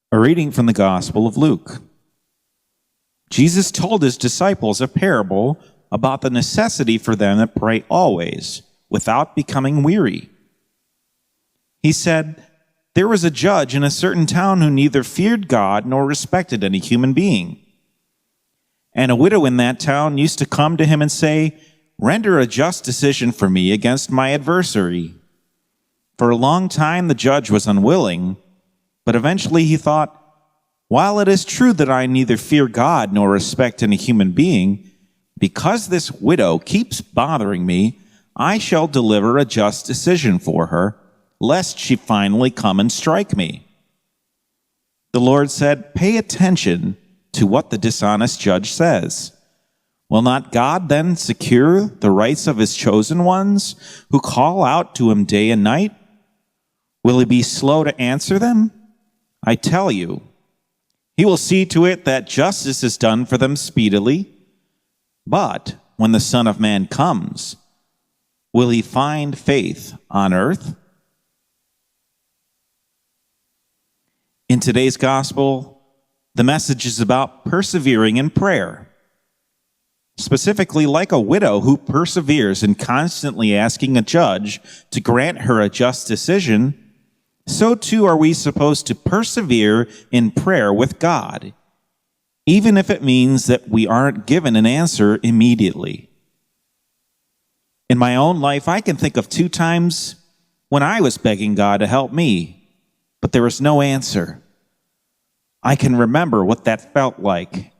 A reading from the Gospel of Luke. Jesus told his disciples a parable about the necessity for them to pray always, without becoming weary. He said, "There was a judge in a certain town who neither feared God nor respected any human being. And a widow in that town used to come to him and say, 'Render a just decision for me against my adversary.' For a long time the judge was unwilling, but eventually he thought, 'While it is true that I neither fear God nor respect any human being, because this widow keeps bothering me, I shall deliver a just decision for her, lest she finally come and strike me.' The Lord said, 'Pay attention to what the dishonest judge says. Will not God then secure the rights of his chosen ones who call out to him day and night? Will he be slow to answer them? I tell you, he will see to it that justice is done for them speedily. But when the Son of Man comes, will he find faith on earth?'" In today's gospel, the message is about persevering in prayer. Specifically, like a widow who perseveres in constantly asking a judge to grant her a just decision, so too are we supposed to persevere in prayer with God, even if it means that we aren't given an answer immediately. In my own life, I can think of 2 times when I was begging God to help me, but there was no answer. I can remember what that felt like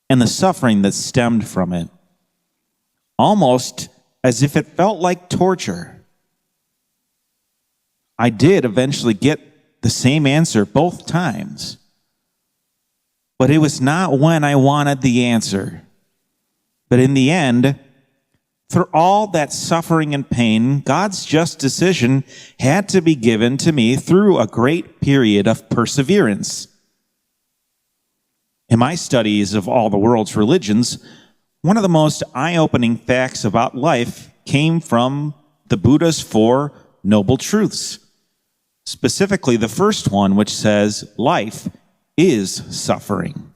and the suffering that stemmed from it, almost as if it felt like torture. I did eventually get the same answer both times, but it was not when I wanted the answer. But in the end, through all that suffering and pain, God's just decision had to be given to me through a great period of perseverance. In my studies of all the world's religions, one of the most eye-opening facts about life came from the Buddha's 4 Noble Truths. Specifically, the first one, which says, life is suffering.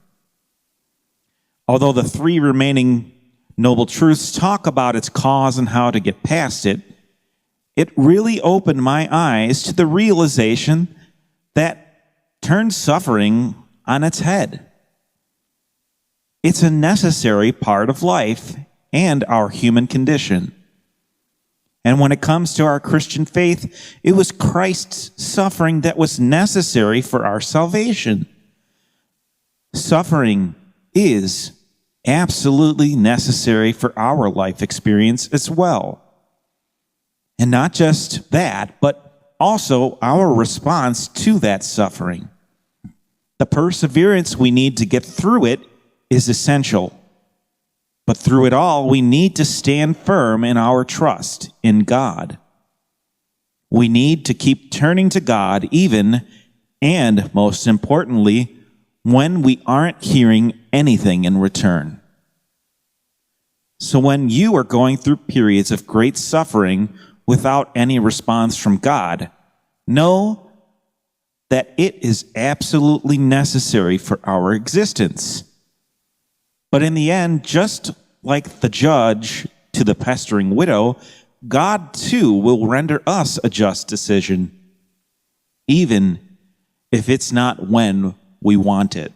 Although the 3 remaining Noble Truths talk about its cause and how to get past it, it really opened my eyes to the realization that turned suffering on its head. It's a necessary part of life and our human condition. And when it comes to our Christian faith, it was Christ's suffering that was necessary for our salvation. Suffering is absolutely necessary for our life experience as well. And not just that, but also our response to that suffering. The perseverance we need to get through it is essential. But through it all, we need to stand firm in our trust in God. We need to keep turning to God even, and most importantly, when we aren't hearing anything in return. So when you are going through periods of great suffering without any response from God, know that it is absolutely necessary for our existence. But in the end, just like the judge to the pestering widow, God too will render us a just decision, even if it's not when we want it.